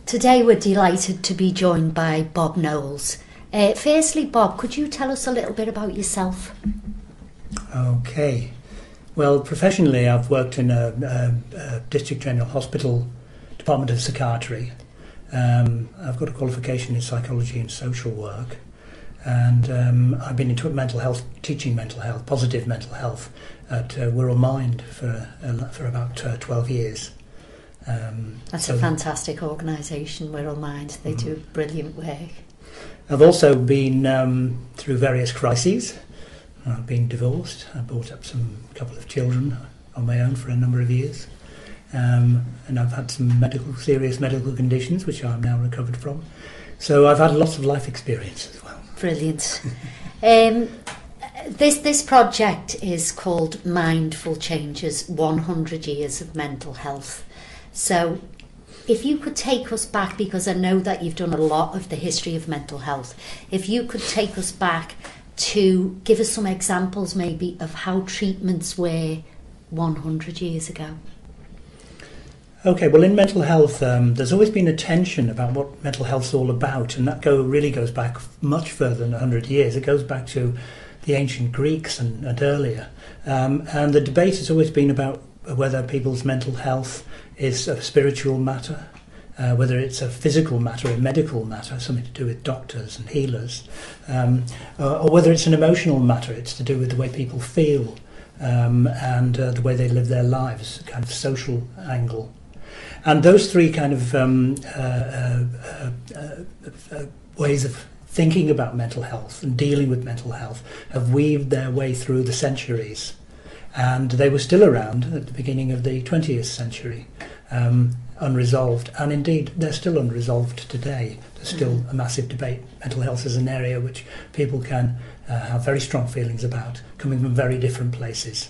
Today we're delighted to be joined by Bob Knowles. Firstly, Bob, could you tell us a little bit about yourself? Okay. Well, professionally I've worked in a District General Hospital Department of Psychiatry. I've got a qualification in psychology and social work, and I've been into mental health, teaching mental health, positive mental health at Wirral Mind for about 12 years. That's a fantastic organisation, Wirral Mind. They do brilliant work. I've also been through various crises. I've been divorced. I brought up a couple of children on my own for a number of years. And I've had some serious medical conditions, which I'm now recovered from. So I've had lots of life experience as well. Brilliant. This project is called Mindful Changes, 100 Years of Mental Health. So if you could take us back, because I know that you've done a lot of the history of mental health, if you could take us back to give us some examples maybe of how treatments were 100 years ago. Okay, well in mental health there's always been a tension about what mental health's all about, and that really goes back much further than 100 years. It goes back to the ancient Greeks and earlier. And the debate has always been about whether people's mental health is a spiritual matter, whether it's a physical matter, a medical matter, something to do with doctors and healers, or whether it's an emotional matter, it's to do with the way people feel and the way they live their lives, a kind of social angle. And those three kind of ways of thinking about mental health and dealing with mental health have weaved their way through the centuries. And they were still around at the beginning of the 20th century, unresolved. And indeed, they're still unresolved today. There's still a massive debate. Mental health is an area which people can have very strong feelings about, coming from very different places.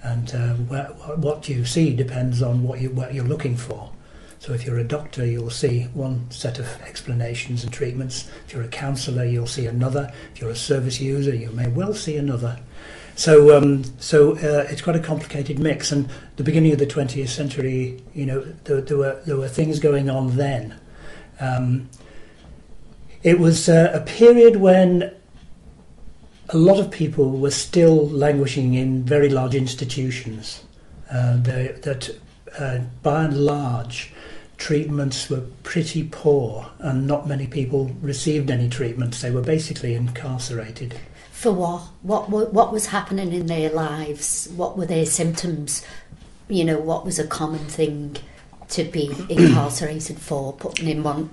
And what you see depends on what you're looking for. So if you're a doctor, you'll see one set of explanations and treatments. If you're a counsellor, you'll see another. If you're a service user, you may well see another. So it's quite a complicated mix. And the beginning of the 20th century, you know, there were things going on then. It was a period when a lot of people were still languishing in very large institutions. That by and large, treatments were pretty poor, and not many people received any treatments. They were basically incarcerated. For what? What was happening in their lives? What were their symptoms? You know, what was a common thing to be incarcerated for, put in one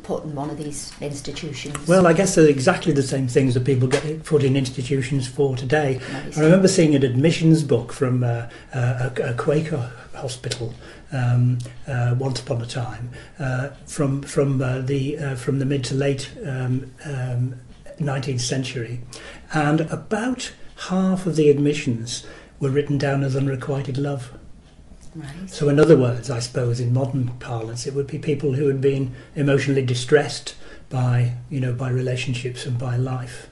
of these institutions? Well, I guess they're exactly the same things that people get put in institutions for today. Nice. I remember seeing an admissions book from a Quaker hospital once upon a time, from the mid to late 19th century, and about half of the admissions were written down as unrequited love. Right. So in other words, I suppose in modern parlance, it would be people who had been emotionally distressed by relationships and by life.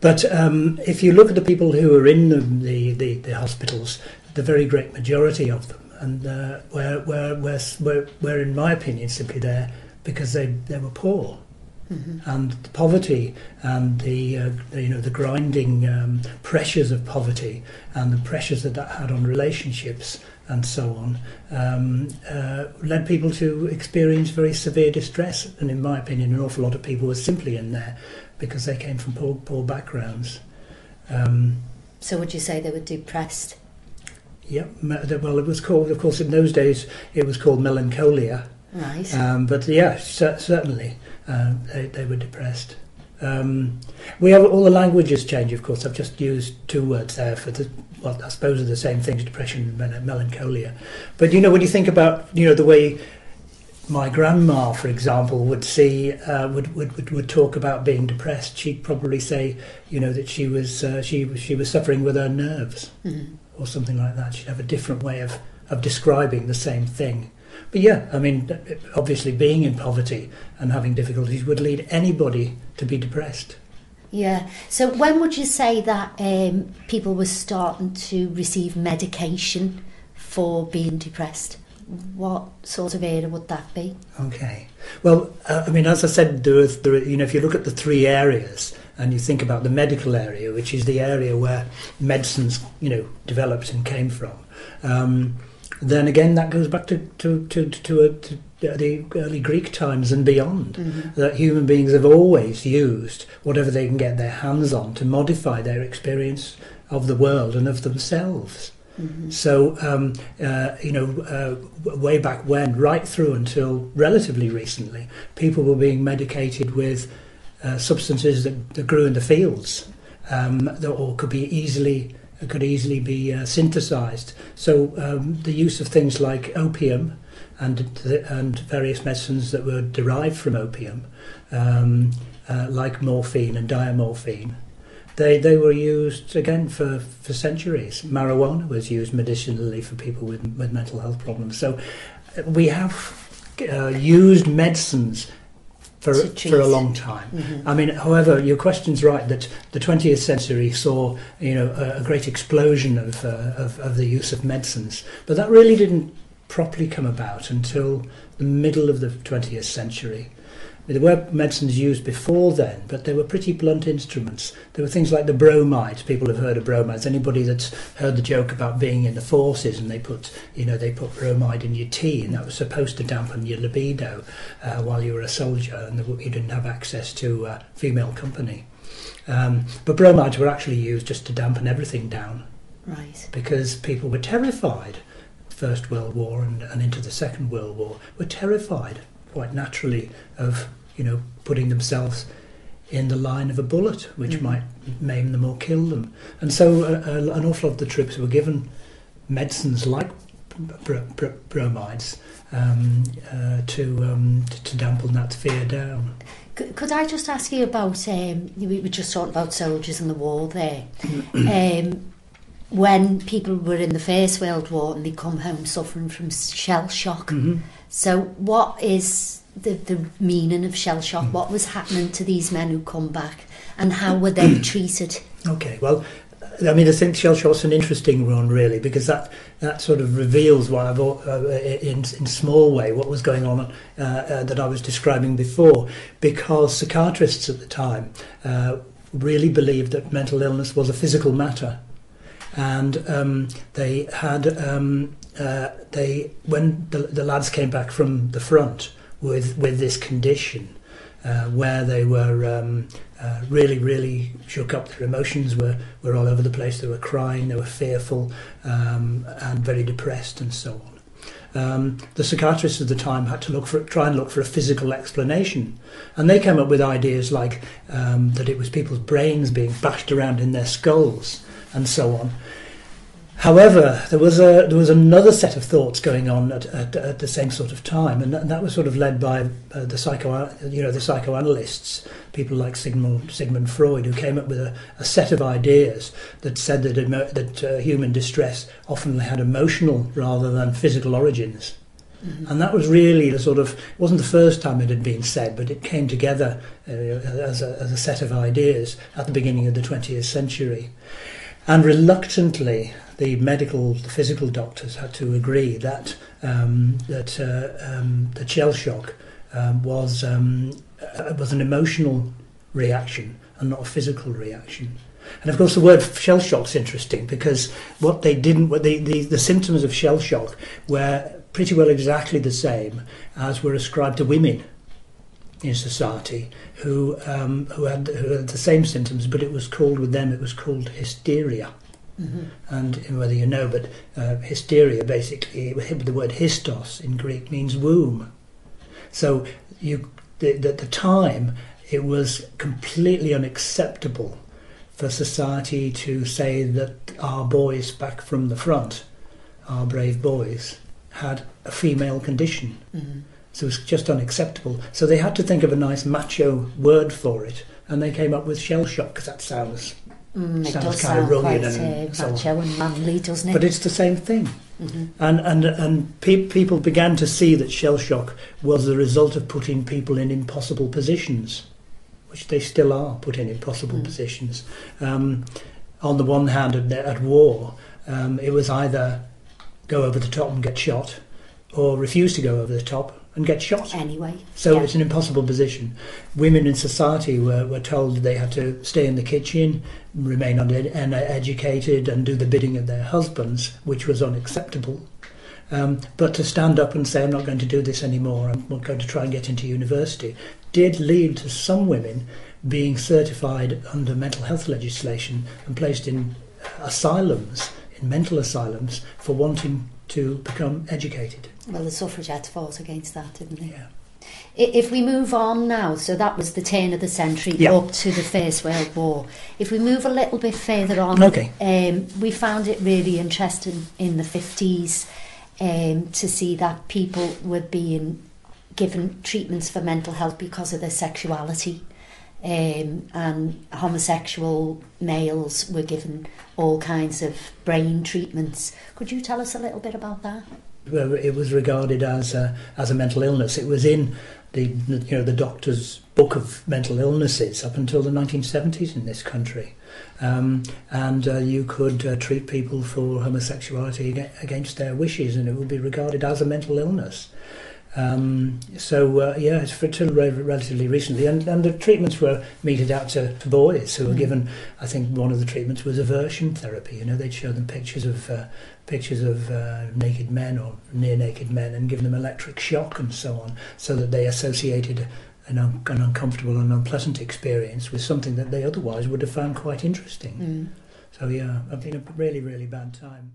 But if you look at the people who are in the hospitals, the very great majority of them, and were in my opinion simply there because they were poor. And the poverty and the grinding pressures of poverty and the pressures that had on relationships and so on led people to experience very severe distress. And in my opinion, an awful lot of people were simply in there because they came from poor backgrounds. So would you say they were depressed? Yep. Well, it was called, of course, in those days, it was called melancholia. Right. But yeah, certainly they were depressed. We have all the languages change, of course. I've just used two words there for what I suppose are the same things: depression and melancholia. But you know, when you think about the way my grandma, for example, would see would talk about being depressed, she'd probably say, that she was suffering with her nerves or something like that. She'd have a different way of describing the same thing. But yeah, I mean, obviously being in poverty and having difficulties would lead anybody to be depressed. Yeah. So when would you say that people were starting to receive medication for being depressed? what sort of area would that be? Okay. Well, I mean, as I said, if you look at the three areas and you think about the medical area, which is the area where medicines, developed and came from, then again that goes back to the early Greek times and beyond. Mm-hmm. That human beings have always used whatever they can get their hands on to modify their experience of the world and of themselves. Mm-hmm. So, way back when, right through until relatively recently, people were being medicated with substances that grew in the fields, or could easily be synthesized. So, the use of things like opium and various medicines that were derived from opium, like morphine and diamorphine. They were used again for centuries. Marijuana was used medicinally for people with mental health problems. So we have used medicines for a long time. Mm-hmm. I mean, however, your question's right that the 20th century saw a great explosion of the use of medicines, but that really didn't properly come about until the middle of the 20th century. There were medicines used before then, but they were pretty blunt instruments. There were things like the bromide. People have heard of bromides. Anybody that's heard the joke about being in the forces and they put bromide in your tea, and that was supposed to dampen your libido while you were a soldier and you didn't have access to female company. But bromides were actually used just to dampen everything down. Right. Because people were terrified. First World War and into the Second World War were terrified quite naturally of putting themselves in the line of a bullet, which might maim them or kill them. And so an awful lot of the troops were given medicines like bromides to dampen that fear down. Could I just ask you about, we were just talking about soldiers in the war there, when people were in the First World War and they come home suffering from shell shock. Mm-hmm. So what is the meaning of shell shock? What was happening to these men who come back, and how were they treated? Okay, well, I mean, I think shell shock's an interesting one, really, because that sort of reveals what I've in small way what was going on that I was describing before, because psychiatrists at the time really believed that mental illness was a physical matter, and they had when the lads came back from the front with this condition, where they were really shook up. Their emotions were all over the place. They were crying, they were fearful, and very depressed, and so on. The psychiatrists at the time had to try and look for a physical explanation, and they came up with ideas like that it was people's brains being bashed around in their skulls, and so on. However, there was another set of thoughts going on at the same sort of time, and that was sort of led by the psychoanalysts, people like Sigmund Freud, who came up with a set of ideas that said that human distress often had emotional rather than physical origins. Mm-hmm. And that was really it wasn't the first time it had been said, but it came together as a set of ideas at the beginning of the 20th century. And reluctantly, the physical doctors had to agree that shell shock was an emotional reaction and not a physical reaction. And of course, the word shell shock's interesting because the symptoms of shell shock were pretty well exactly the same as were ascribed to women in society who had the same symptoms, but it was called hysteria. Mm-hmm. And whether you know, but hysteria basically, the word histos in Greek means womb. So at the time, it was completely unacceptable for society to say that our boys back from the front, our brave boys, had a female condition. Mm-hmm. So it was just unacceptable. So they had to think of a nice macho word for it, and they came up with shell shock because that sounds kind of rugged and so macho and manly, doesn't it? But it's the same thing. Mm-hmm. And people began to see that shell shock was the result of putting people in impossible positions, which they still are put in impossible positions. On the one hand, at war, it was either go over the top and get shot, or refuse to go over the top and get shot. Anyway. So yeah. it's an impossible position. Women in society were told they had to stay in the kitchen, remain uneducated and do the bidding of their husbands, which was unacceptable. But to stand up and say, I'm not going to do this anymore, I'm not going to try and get into university, did lead to some women being certified under mental health legislation and placed in asylums, in mental asylums, for wanting to become educated. Well, the suffragettes fought against that, didn't they? Yeah. If we move on now, so that was the turn of the century Yeah. up to the First World War. If we move a little bit further on, Okay. We found it really interesting in the 50s to see that people were being given treatments for mental health because of their sexuality. And homosexual males were given all kinds of brain treatments. Could you tell us a little bit about that? Well, it was regarded as a mental illness. It was in the doctor's book of mental illnesses up until the 1970s in this country, and you could treat people for homosexuality against their wishes, and it would be regarded as a mental illness. It's for till relatively recently, and the treatments were meted out to boys who were given. I think one of the treatments was aversion therapy. You know, they'd show them pictures of naked men or near naked men and give them electric shock and so on, so that they associated an uncomfortable and unpleasant experience with something that they otherwise would have found quite interesting. So yeah, I've been a really, really bad time.